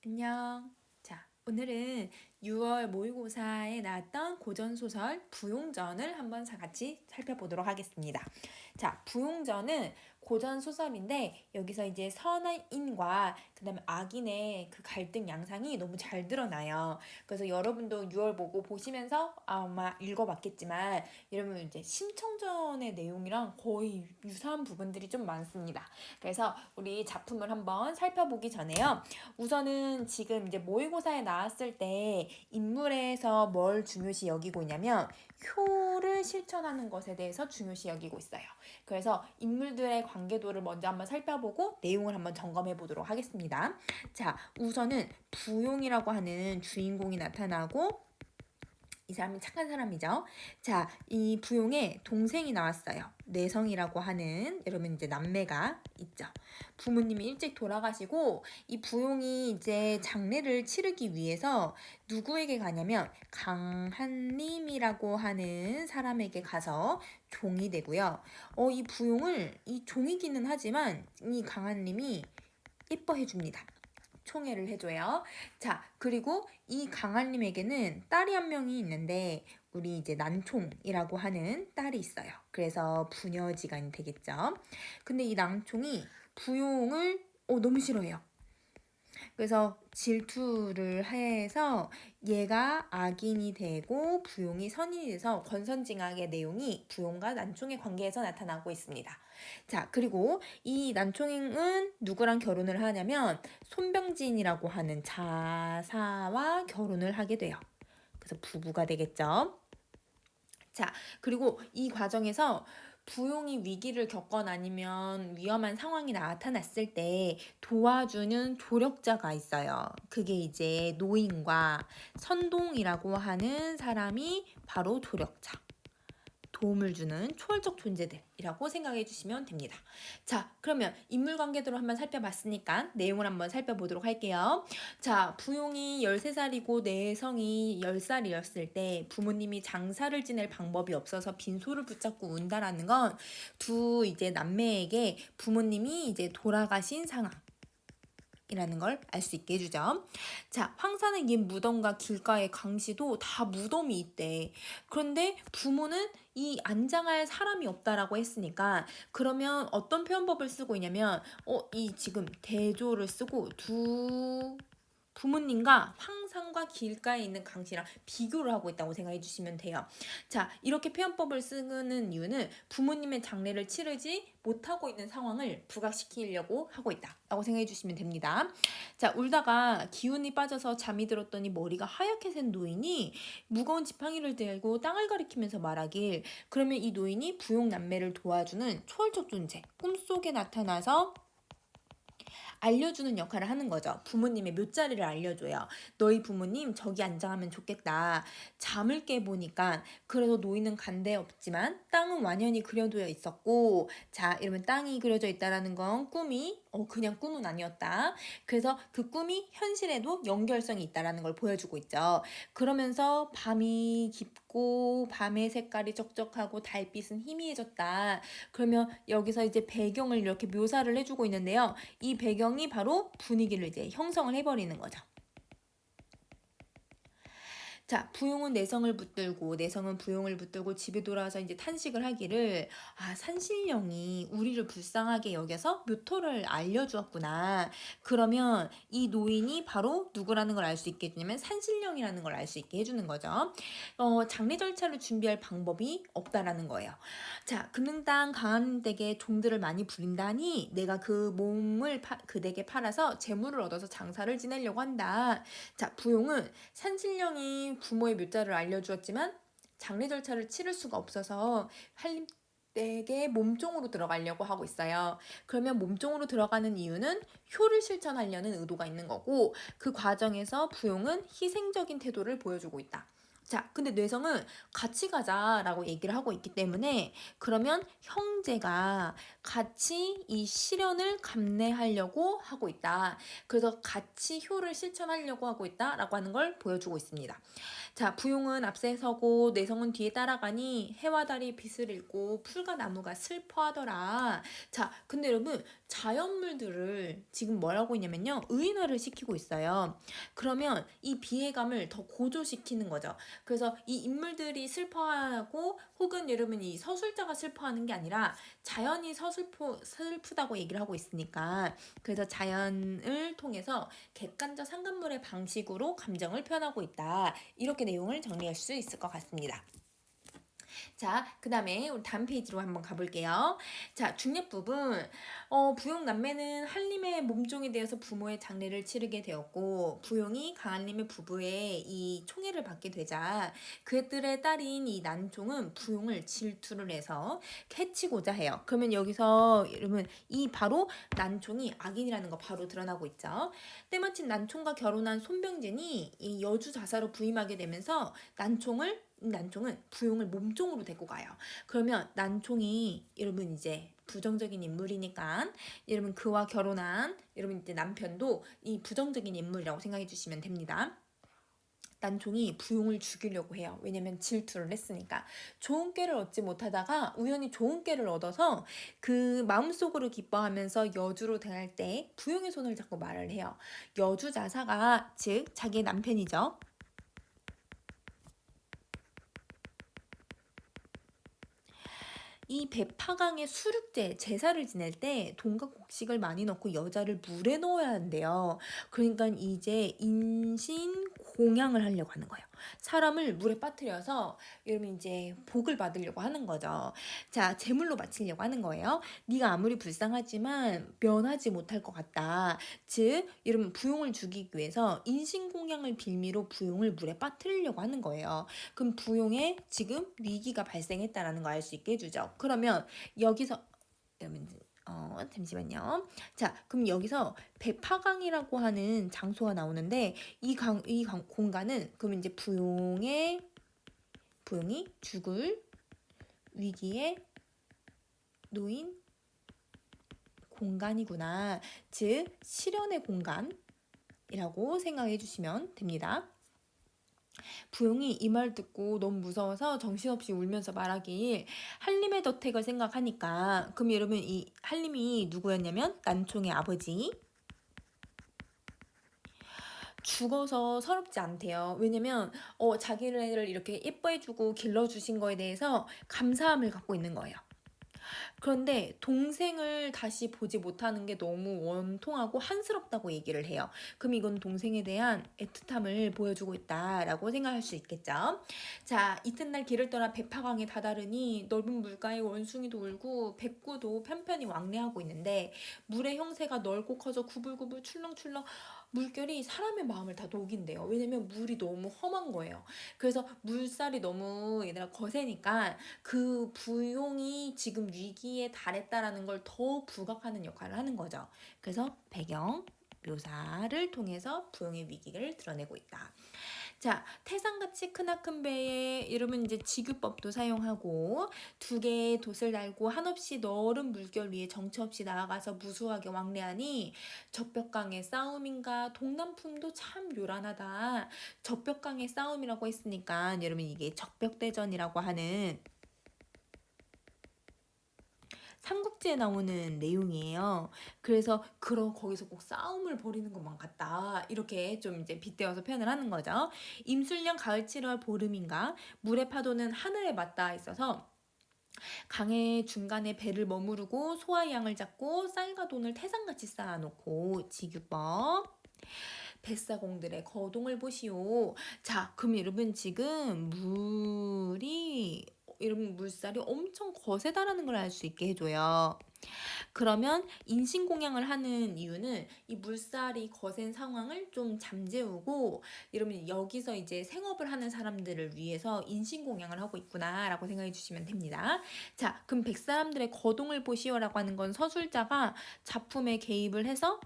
안녕. 자, 오늘은 6월 모의고사에 나왔던 고전소설 부용전을 한번 같이 살펴보도록 하겠습니다. 자, 부용전은 고전소설인데 여기서 이제 선인과 그다음에 악인의 그 갈등 양상이 너무 잘 드러나요. 그래서 여러분도 6월 보고 보시면서 아마 읽어봤겠지만 여러분 이제 심청전의 내용이랑 거의 유사한 부분들이 좀 많습니다. 그래서 우리 작품을 한번 살펴보기 전에요. 우선은 지금 이제 모의고사에 나왔을 때 인물에서 뭘 중요시 여기고 있냐면 효를 실천하는 것에 대해서 중요시 여기고 있어요. 그래서 인물들의 관계도를 먼저 한번 살펴보고 내용을 한번 점검해 보도록 하겠습니다. 자, 우선은 부용이라고 하는 주인공이 나타나고 이 사람은 착한 사람이죠. 자, 이 부용의 동생이 나왔어요. 내성이라고 하는 여러분 이제 남매가 있죠. 부모님이 일찍 돌아가시고 이 부용이 이제 장례를 치르기 위해서 누구에게 가냐면 강한님이라고 하는 사람에게 가서 종이 되고요. 이 부용을 이 종이기는 하지만 이 강한님이 예뻐해 줍니다. 총애를 해줘요. 자, 그리고 이 강한님에게는 딸이 한 명이 있는데 우리 이제 난총이라고 하는 딸이 있어요. 그래서 부녀지간이 되겠죠. 근데 이 난총이 부용을 너무 싫어해요. 그래서 질투를 해서 얘가 악인이 되고 부용이 선인이 돼서 권선징악의 내용이 부용과 난총의 관계에서 나타나고 있습니다. 자, 그리고 이 난총은 누구랑 결혼을 하냐면 손병진이라고 하는 자사와 결혼을 하게 돼요. 그래서 부부가 되겠죠. 자, 그리고 이 과정에서 부용이 위기를 겪거나 아니면 위험한 상황이 나타났을 때 도와주는 조력자가 있어요. 그게 이제 노인과 선동이라고 하는 사람이 바로 조력자. 도움을 주는 초월적 존재들이라고 생각해 주시면 됩니다. 자, 그러면 인물 관계도를 한번 살펴봤으니까 내용을 한번 살펴보도록 할게요. 자, 부용이 13살이고 내성이 10살이었을 때 부모님이 장사를 지낼 방법이 없어서 빈소를 붙잡고 운다라는 건 두 이제 남매에게 부모님이 이제 돌아가신 상황. 이라는 걸 알 수 있게 해주죠. 자, 황산의 옛 무덤과 길가의 강시도 다 무덤이 있대. 그런데 부모는 이 안장할 사람이 없다라고 했으니까 그러면 어떤 표현법을 쓰고 있냐면 이 지금 대조를 쓰고 두 부모님과 황산과 길가에 있는 강시랑 비교를 하고 있다고 생각해 주시면 돼요. 자, 이렇게 표현법을 쓰는 이유는 부모님의 장례를 치르지 못하고 있는 상황을 부각시키려고 하고 있다라고 생각해 주시면 됩니다. 자, 울다가 기운이 빠져서 잠이 들었더니 머리가 하얗게 샌 노인이 무거운 지팡이를 들고 땅을 가리키면서 말하길, 그러면 이 노인이 부용 남매를 도와주는 초월적 존재, 꿈속에 나타나서 알려주는 역할을 하는 거죠. 부모님의 묘자리를 알려줘요. 너희 부모님 저기 안장하면 좋겠다. 잠을 깨보니까 그래서 노인은 간데 없지만 땅은 완연히 그려져 있었고, 자, 이러면 땅이 그려져 있다라는 건 꿈이 그냥 꿈은 아니었다. 그래서 그 꿈이 현실에도 연결성이 있다라는 걸 보여주고 있죠. 그러면서 밤이 깊고 밤의 색깔이 쩍쩍하고 달빛은 희미해졌다. 그러면 여기서 이제 배경을 이렇게 묘사를 해주고 있는데요. 이 배경이 바로 분위기를 이제 형성을 해버리는 거죠. 자, 부용은 내성을 붙들고 내성은 부용을 붙들고 집에 돌아와서 이제 탄식을 하기를, 산신령이 우리를 불쌍하게 여겨서 묘토를 알려주었구나. 그러면 이 노인이 바로 누구라는 걸 알 수 있게 해주냐면 산신령이라는 걸 알 수 있게 해주는 거죠. 장례 절차를 준비할 방법이 없다라는 거예요. 자, 금능당 강한 댁에 종들을 많이 부린다니 내가 그 몸을 그댁에 팔아서 재물을 얻어서 장사를 지내려고 한다. 자, 부용은 산신령이 부모의 묘자를 알려주었지만 장례 절차를 치를 수가 없어서 한림댁의 몸종으로 들어가려고 하고 있어요. 그러면 몸종으로 들어가는 이유는 효를 실천하려는 의도가 있는 거고, 그 과정에서 부용은 희생적인 태도를 보여주고 있다. 자, 근데 뇌성은 같이 가자라고 얘기를 하고 있기 때문에 그러면 형제가 같이 이 시련을 감내하려고 하고 있다. 그래서 같이 효를 실천하려고 하고 있다라고 하는 걸 보여주고 있습니다. 자, 부용은 앞세 서고 뇌성은 뒤에 따라가니 해와 달이 빛을 잃고 풀과 나무가 슬퍼하더라. 자, 근데 여러분 자연물들을 지금 뭘 하고 있냐면요. 의인화를 시키고 있어요. 그러면 이 비애감을 더 고조시키는 거죠. 그래서 이 인물들이 슬퍼하고 혹은 여러분 이 서술자가 슬퍼하는 게 아니라 자연이 슬프다고 얘기를 하고 있으니까 그래서 자연을 통해서 객관적 상관물의 방식으로 감정을 표현하고 있다. 이렇게 내용을 정리할 수 있을 것 같습니다. 자, 그 다음에 우리 다음 페이지로 한번 가볼게요. 자, 중력 부분. 부용 남매는 한림의 몸종이 되어서 부모의 장례를 치르게 되었고, 부용이 강한림의 부부의 이 총애를 받게 되자 그들의 딸인 이 난총은 부용을 질투를 해서 해치고자 해요. 그러면 여기서 여러분 이 바로 난총이 악인이라는 거 바로 드러나고 있죠. 때마침 난총과 결혼한 손병진이 이 여주 자사로 부임하게 되면서 난총은 부용을 몸종으로 데리고 가요. 그러면 난총이 여러분 이제 부정적인 인물이니까 여러분 그와 결혼한 여러분 이제 남편도 이 부정적인 인물이라고 생각해 주시면 됩니다. 난총이 부용을 죽이려고 해요. 왜냐면 질투를 했으니까. 좋은 꾀를 얻지 못하다가 우연히 좋은 꾀를 얻어서 그 마음속으로 기뻐하면서 여주로 대할 때 부용의 손을 잡고 말을 해요. 여주자사가 즉 자기의 남편이죠. 이 배파강의 수륙제 제사를 지낼 때 동각 곡식을 많이 넣고 여자를 물에 넣어야 한대요. 그러니까 이제 인신 공양을 하려고 하는 거예요. 사람을 물에 빠뜨려서 여러분 이제 복을 받으려고 하는 거죠. 자, 제물로 바치려고 하는 거예요. 네가 아무리 불쌍하지만 면하지 못할 것 같다. 즉, 여러분 부용을 죽이기 위해서 인신 공양을 빌미로 부용을 물에 빠뜨리려고 하는 거예요. 그럼 부용에 지금 위기가 발생했다라는 거 알 수 있게 해주죠. 그러면 여기서 잠시만요. 자, 그럼 여기서 백파강이라고 하는 장소가 나오는데 이 공간은 그럼 이제 부용이 죽을 위기에 놓인 공간이구나. 즉 시련의 공간이라고 생각해 주시면 됩니다. 부용이 이 말 듣고 너무 무서워서 정신없이 울면서 말하길 한림의 덕택을 생각하니까 그럼 여러분 이 한림이 누구였냐면 난총의 아버지 죽어서 서럽지 않대요. 왜냐면 자기를 이렇게 예뻐해주고 길러주신 거에 대해서 감사함을 갖고 있는 거예요. 그런데 동생을 다시 보지 못하는 게 너무 원통하고 한스럽다고 얘기를 해요. 그럼 이건 동생에 대한 애틋함을 보여주고 있다라고 생각할 수 있겠죠. 자, 이튿날 길을 떠나 백파강에 다다르니 넓은 물가에 원숭이도 울고 백구도 편편히 왕래하고 있는데 물의 형세가 넓고 커서 구불구불 출렁출렁 물결이 사람의 마음을 다 녹인대요. 왜냐면 물이 너무 험한 거예요. 그래서 물살이 너무 얘들아 거세니까 그 부용이 지금 위기에 달했다라는 걸 더 부각하는 역할을 하는 거죠. 그래서 배경 묘사를 통해서 부용의 위기를 드러내고 있다. 자, 태산같이 크나큰 배에 여러분 이제 지규법도 사용하고 두 개의 돛을 달고 한없이 넓은 물결 위에 정처 없이 나아가서 무수하게 왕래하니 적벽강의 싸움인가 동남풍도 참 요란하다. 적벽강의 싸움이라고 했으니까 여러분 이게 적벽대전이라고 하는 삼국지에 나오는 내용이에요. 그래서 거기서 꼭 싸움을 벌이는 것만 같다. 이렇게 좀 이제 빗대어서 표현을 하는 거죠. 임술령 가을 7월 보름인가 물의 파도는 하늘에 맞닿아 있어서 강의 중간에 배를 머무르고 소와 양을 잡고 쌀과 돈을 태산같이 쌓아놓고 지규법 뱃사공들의 거동을 보시오. 자, 그럼 여러분 지금 여러분 물살이 엄청 거세다라는 걸 알 수 있게 해줘요. 그러면 인신공양을 하는 이유는 이 물살이 거센 상황을 좀 잠재우고 여러분 여기서 이제 생업을 하는 사람들을 위해서 인신공양을 하고 있구나라고 생각해 주시면 됩니다. 자, 그럼 백사람들의 거동을 보시오라고 하는 건 서술자가 작품에 개입을 해서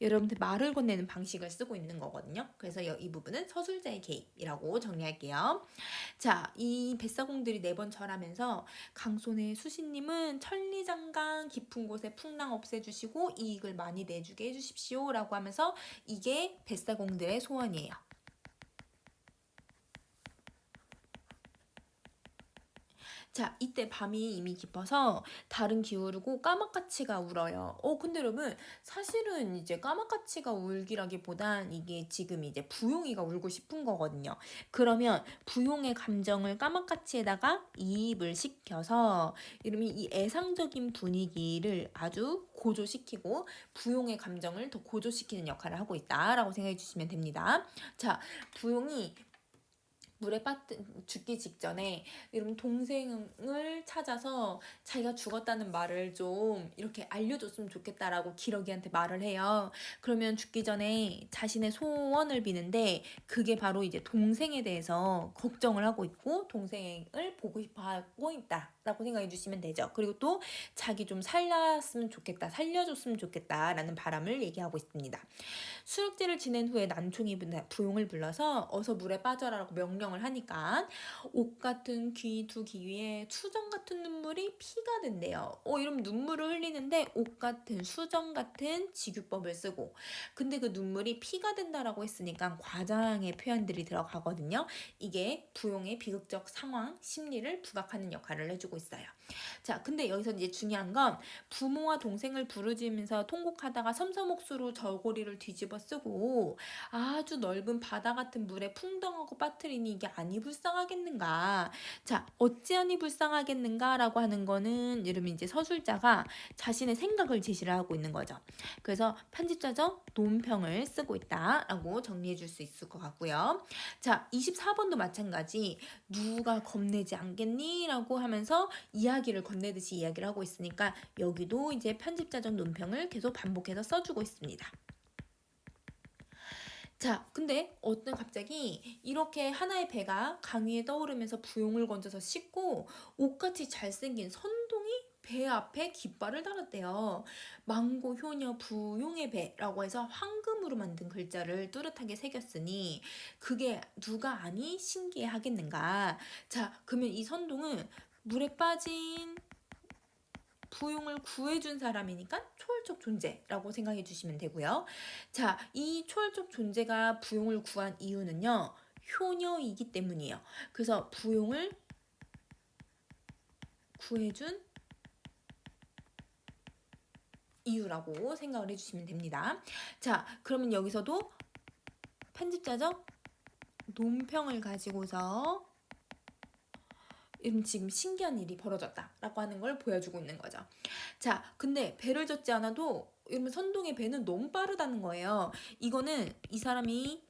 여러분들 말을 건네는 방식을 쓰고 있는 거거든요. 그래서 이 부분은 서술자의 개입이라고 정리할게요. 자, 이 뱃사공들이 4번 절하면서 강손의 수신님은 천리장강 깊은 곳에 풍랑 없애주시고 이익을 많이 내주게 해주십시오 라고 하면서 이게 뱃사공들의 소원이에요. 자, 이때 밤이 이미 깊어서 달은 기울고 까마까치가 울어요. 근데 여러분, 사실은 이제 까마까치가 울기라기보단 이게 지금 이제 부용이가 울고 싶은 거거든요. 그러면 부용의 감정을 까마까치에다가 이입을 시켜서 이러면 이 애상적인 분위기를 아주 고조시키고 부용의 감정을 더 고조시키는 역할을 하고 있다라고 생각해 주시면 됩니다. 자, 부용이 물에 죽기 직전에 이런 동생을 찾아서 자기가 죽었다는 말을 좀 이렇게 알려줬으면 좋겠다라고 기러기한테 말을 해요. 그러면 죽기 전에 자신의 소원을 비는데 그게 바로 이제 동생에 대해서 걱정을 하고 있고 동생을 보고 싶어 하고 있다라고 생각해 주시면 되죠. 그리고 또 자기 좀 살렸으면 좋겠다, 살려줬으면 좋겠다라는 바람을 얘기하고 있습니다. 수육제를 지낸 후에 난총이 부용을 불러서 어서 물에 빠져라라고 명령을 하니까 옥 같은 귀 두 귀 위에 수정 같은 눈물이 피가 된대요. 이러면 눈물을 흘리는데 옥 같은 수정 같은 지규법을 쓰고 근데 그 눈물이 피가 된다라고 했으니까 과장의 표현들이 들어가거든요. 이게 부용의 비극적 상황, 심리를 부각하는 역할을 해주고 있어요. 자, 근데 여기서 이제 중요한 건 부모와 동생을 부르짖으면서 통곡하다가 섬섬옥수로 저고리를 뒤집어 쓰고 아주 넓은 바다 같은 물에 풍덩하고 빠뜨리니 이게 아니 불쌍하겠는가. 자, 어찌하니 불쌍하겠는가 라고 하는 거는 여러분 이제 서술자가 자신의 생각을 제시를 하고 있는 거죠. 그래서 편집자죠 논평을 쓰고 있다라고 정리해 줄 수 있을 것 같고요. 자, 24번도 마찬가지 누가 겁내지 않겠니? 라고 하면서 이야기를 건네듯이 이야기를 하고 있으니까 여기도 이제 편집자적 논평을 계속 반복해서 써주고 있습니다. 자, 근데 갑자기 이렇게 하나의 배가 강 위에 떠오르면서 부용을 건져서 싣고 옷같이 잘생긴 선동이 배 앞에 깃발을 달았대요. 망고 효녀 부용의 배라고 해서 황금으로 만든 글자를 뚜렷하게 새겼으니 그게 누가 아니 신기해 하겠는가. 자, 그러면 이 선동은 물에 빠진 부용을 구해준 사람이니까 초월적 존재라고 생각해 주시면 되고요. 자, 이 초월적 존재가 부용을 구한 이유는요. 효녀이기 때문이에요. 그래서 부용을 구해준 이유라고 생각을 해주시면 됩니다. 자, 그러면 여기서도 편집자적 논평을 가지고서 지금 신기한 일이 벌어졌다라고 하는 걸 보여주고 있는 거죠. 자, 근데 배를 젓지 않아도 이러면 선동의 배는 너무 빠르다는 거예요. 이거는 이 사람이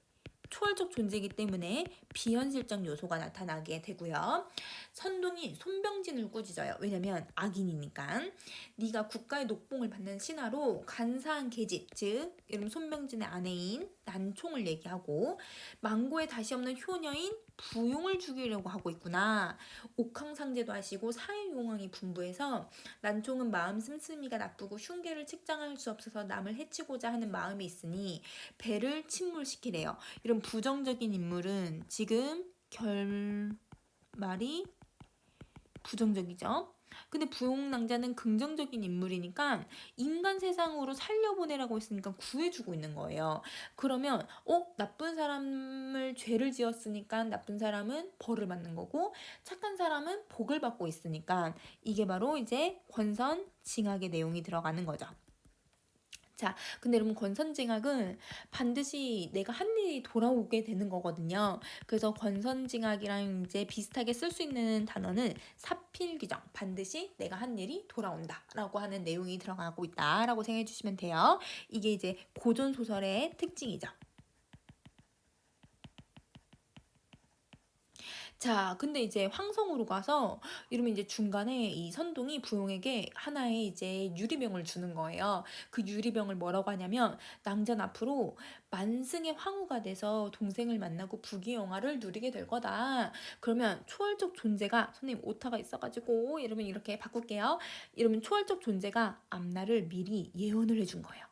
초월적 존재이기 때문에 비현실적 요소가 나타나게 되고요. 선동이 손병진을 꾸짖어요. 왜냐면 악인이니까. 네가 국가의 녹봉을 받는 신하로 간사한 계집, 즉 이름 손병진의 아내인 난총을 얘기하고 망고에 다시 없는 효녀인 부용을 죽이려고 하고 있구나. 옥황상제도 하시고 사회용왕이 분부해서 난총은 마음 씀씀이가 나쁘고 흉계를 책장할 수 없어서 남을 해치고자 하는 마음이 있으니 배를 침몰시키래요. 이런 부정적인 인물은 지금 결말이 부정적이죠. 근데 부용낭자는 긍정적인 인물이니까 인간 세상으로 살려보내라고 했으니까 구해주고 있는 거예요. 그러면 나쁜 사람을 죄를 지었으니까 나쁜 사람은 벌을 받는 거고 착한 사람은 복을 받고 있으니까 이게 바로 이제 권선징악의 내용이 들어가는 거죠. 자, 근데 여러분 권선징악은 반드시 내가 한 일이 돌아오게 되는 거거든요. 그래서 권선징악이랑 이제 비슷하게 쓸 수 있는 단어는 사필귀정, 반드시 내가 한 일이 돌아온다라고 하는 내용이 들어가고 있다라고 생각해 주시면 돼요. 이게 이제 고전 소설의 특징이죠. 자, 근데 이제 황성으로 가서 이러면 이제 중간에 이 선동이 부용에게 하나의 이제 유리병을 주는 거예요. 그 유리병을 뭐라고 하냐면 낭전 앞으로 만승의 황후가 돼서 동생을 만나고 부귀영화를 누리게 될 거다. 그러면 초월적 존재가 선생님 오타가 있어가지고 이러면 이렇게 바꿀게요. 이러면 초월적 존재가 앞날을 미리 예언을 해준 거예요.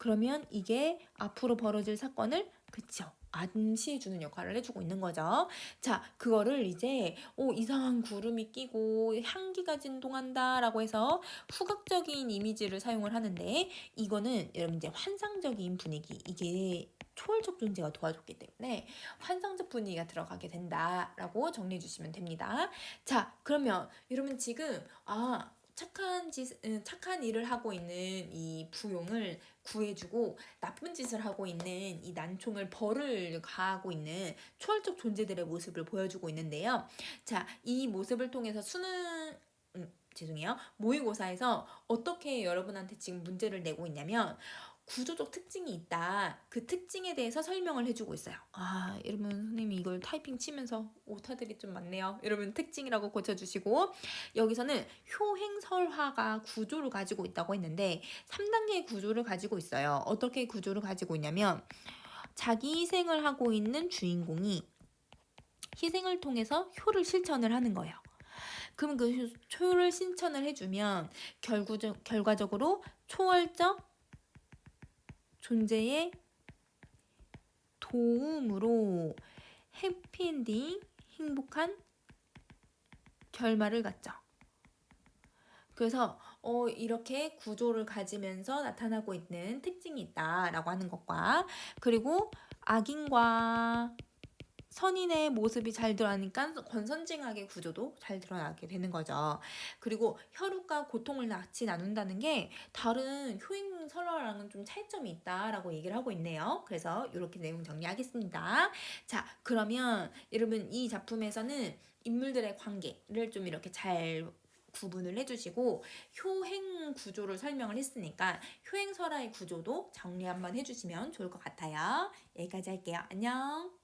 그러면 이게 앞으로 벌어질 사건을 그쵸. 암시해주는 역할을 해주고 있는 거죠. 자, 그거를 이제 이상한 구름이 끼고 향기가 진동한다라고 해서 후각적인 이미지를 사용을 하는데 이거는 여러분 이제 환상적인 분위기 이게 초월적 존재가 도와줬기 때문에 환상적 분위기가 들어가게 된다라고 정리해 주시면 됩니다. 자, 그러면 여러분 지금 착한 일을 하고 있는 이 부용을 구해주고 나쁜 짓을 하고 있는 이 난총을 벌을 가하고 있는 초월적 존재들의 모습을 보여주고 있는데요. 자, 이 모습을 통해서 모의고사에서 어떻게 여러분한테 지금 문제를 내고 있냐면 구조적 특징이 있다. 그 특징에 대해서 설명을 해주고 있어요. 여러분 선생님이 이걸 타이핑 치면서 오타들이 좀 많네요. 여러분 특징이라고 고쳐주시고 여기서는 효행설화가 구조를 가지고 있다고 했는데 3단계의 구조를 가지고 있어요. 어떻게 구조를 가지고 있냐면 자기 희생을 하고 있는 주인공이 희생을 통해서 효를 실천을 하는 거예요. 그럼 그 효를 실천을 해주면 결과적으로 초월적 존재의 도움으로 해피엔딩, 행복한 결말을 갖죠. 그래서 이렇게 구조를 가지면서 나타나고 있는 특징이 있다라고 하는 것과 그리고 악인과 선인의 모습이 잘 드러나니까 권선징악의 구조도 잘 드러나게 되는 거죠. 그리고 혈육과 고통을 같이 나눈다는 게 다른 효행설화랑은 좀 차이점이 있다라고 얘기를 하고 있네요. 그래서 이렇게 내용 정리하겠습니다. 자, 그러면 여러분 이 작품에서는 인물들의 관계를 좀 이렇게 잘 구분을 해주시고 효행 구조를 설명을 했으니까 효행설화의 구조도 정리 한번 해주시면 좋을 것 같아요. 여기까지 할게요. 안녕.